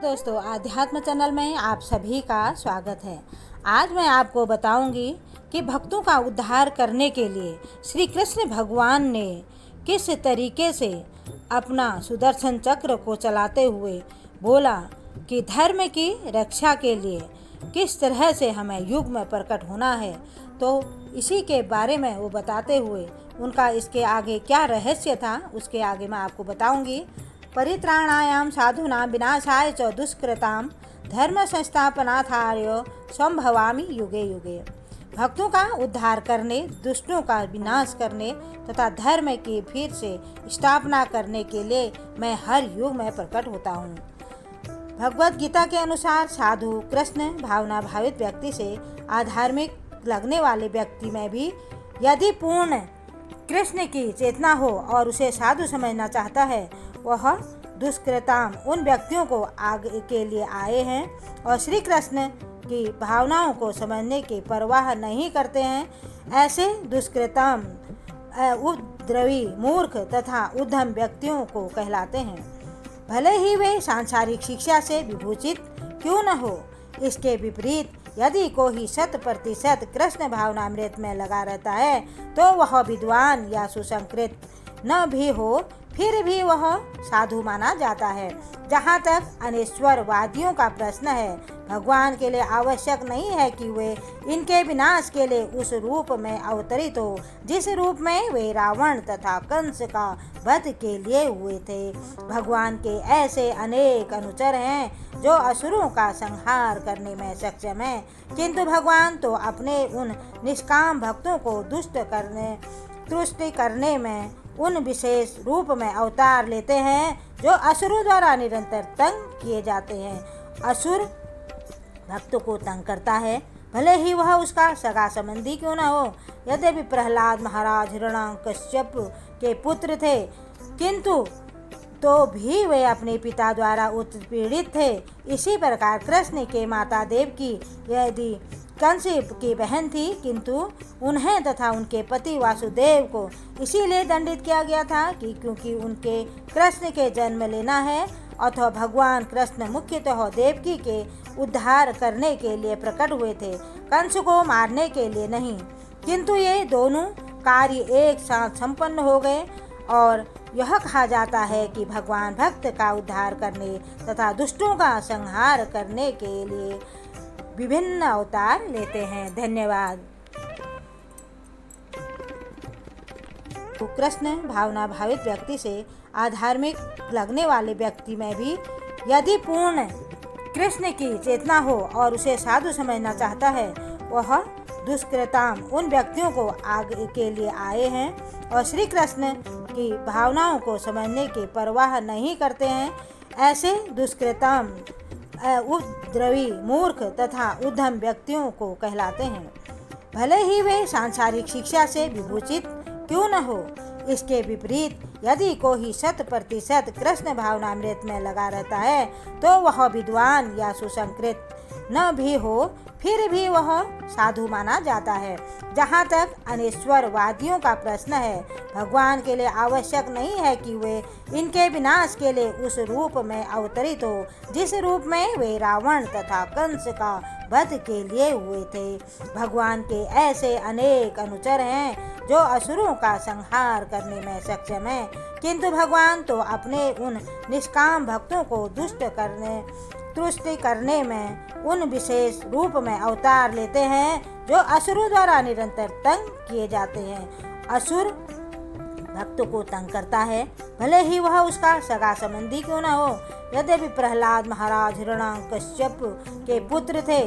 दोस्तों, आध्यात्म चैनल में आप सभी का स्वागत है। आज मैं आपको बताऊंगी कि भक्तों का उद्धार करने के लिए श्री कृष्ण भगवान ने किस तरीके से अपना सुदर्शन चक्र को चलाते हुए बोला कि धर्म की रक्षा के लिए किस तरह से हमें युग में प्रकट होना है। तो इसी के बारे में वो बताते हुए उनका इसके आगे क्या रहस्य था, उसके आगे मैं आपको बताऊंगी। परित्राणायाम साधूनां विनाशाय च दुष्कृतां धर्म संस्थापनार्थाय संभवामि युगे युगे। भक्तों का उद्धार करने, दुष्टों का विनाश करने तथा धर्म की फिर से स्थापना करने के लिए मैं हर युग में प्रकट होता हूँ। भगवत गीता के अनुसार साधु कृष्ण भावना भावित व्यक्ति से अधार्मिक लगने वाले व्यक्ति में भी यदि पूर्ण कृष्ण की चेतना हो और उसे साधु समझना चाहता है, वह दुष्कृताम उन व्यक्तियों को आगे के लिए आए हैं और श्री कृष्ण की भावनाओं को समझने की परवाह नहीं करते हैं। ऐसे दुष्कृताम उपद्रवी, मूर्ख तथा उद्धम व्यक्तियों को कहलाते हैं, भले ही वे सांसारिक शिक्षा से विभूषित क्यों न हो। इसके विपरीत यदि कोई 100% कृष्ण भावनामृत में लगा रहता है तो वह विद्वान या सुसंस्कृत न भी हो, फिर भी वह साधु माना जाता है। जहाँ तक अनेश्वरवादियों का प्रश्न है, भगवान के लिए आवश्यक नहीं है कि वे इनके विनाश के लिए उस रूप में अवतरित हो जिस रूप में वे रावण तथा कंस का वध के लिए हुए थे। भगवान के ऐसे अनेक अनुचर हैं जो असुरों का संहार करने में सक्षम हैं, किंतु भगवान तो अपने उन निष्काम भक्तों को तुष्ट करने में उन विशेष रूप में अवतार लेते हैं जो असुरों द्वारा निरंतर तंग किए जाते हैं। असुर भक्त को तंग करता है, भले ही वह उसका सगा संबंधी क्यों न हो। यद्यपि प्रहलाद महाराज हिरण्यकश्यप के पुत्र थे, किंतु तो भी वे अपने पिता द्वारा उत्पीड़ित थे। इसी प्रकार कृष्ण के माता देवकी यदि कंस की बहन थी, किंतु उन्हें तथा उनके पति वासुदेव को इसीलिए दंडित किया गया था कि क्योंकि उनके कृष्ण के जन्म लेना है, अथवा भगवान कृष्ण मुख्यतः देवकी के उद्धार करने के लिए प्रकट हुए थे, कंस को मारने के लिए नहीं। किंतु ये दोनों कार्य एक साथ संपन्न हो गए और यह कहा जाता है कि भगवान भक्त का उद्धार करने तथा दुष्टों का संहार करने के लिए विभिन्न अवतार लेते हैं। धन्यवाद। कृष्ण भावना भावित व्यक्ति से अधार्मिक लगने वाले व्यक्ति में भी यदि पूर्ण कृष्ण की चेतना हो और उसे साधु समझना चाहता है, वह दुष्कृताम उन व्यक्तियों को आगे के लिए आए हैं और श्री कृष्ण की भावनाओं को समझने की परवाह नहीं करते हैं। ऐसे दुष्कृताम उपद्रवी, मूर्ख तथा उद्धम व्यक्तियों को कहलाते हैं, भले ही वे सांसारिक शिक्षा से विभूषित क्यों न हो। इसके विपरीत यदि कोई 100% कृष्ण भावनामृत में लगा रहता है तो वह विद्वान या सुसंस्कृत न भी हो, फिर भी वह साधु माना जाता है। जहाँ तक अनेश्वरवादियों का प्रश्न है, भगवान के लिए आवश्यक नहीं है कि वे इनके विनाश के लिए उस रूप में अवतरित हो जिस रूप में वे रावण तथा कंस का वध के लिए हुए थे। भगवान के ऐसे अनेक अनुचर हैं जो असुरों का संहार करने में सक्षम हैं, किंतु भगवान तो अपने उन निष्काम भक्तों को तुष्ट करने में उन विशेष रूप में अवतार लेते हैं जो असुरों द्वारा निरंतर तंग किए जाते हैं। असुर भक्त को तंग करता है, भले ही वह उसका सगा संबंधी क्यों न हो। यद्यपि प्रहलाद महाराज हिरण्यकश्यप के पुत्र थे,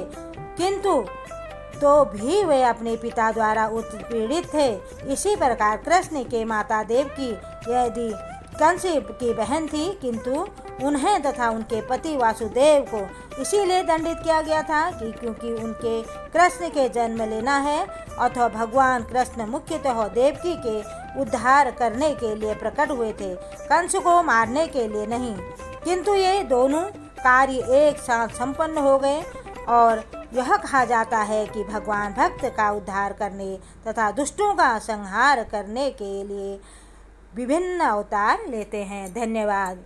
किंतु तो भी वे अपने पिता द्वारा उत्पीड़ित थे। इसी प्रकार कृष्ण के माता देवकी यदि कंस की बहन थी, किंतु उन्हें तथा उनके पति वासुदेव को इसीलिए दंडित किया गया था कि क्योंकि उनके कृष्ण के जन्म लेना है, अथवा भगवान कृष्ण मुख्यतः देवकी के उद्धार करने के लिए प्रकट हुए थे, कंस को मारने के लिए नहीं। किंतु ये दोनों कार्य एक साथ संपन्न हो गए और यह कहा जाता है कि भगवान भक्त का उद्धार करने तथा दुष्टों का संहार करने के लिए विभिन्न अवतार लेते हैं। धन्यवाद।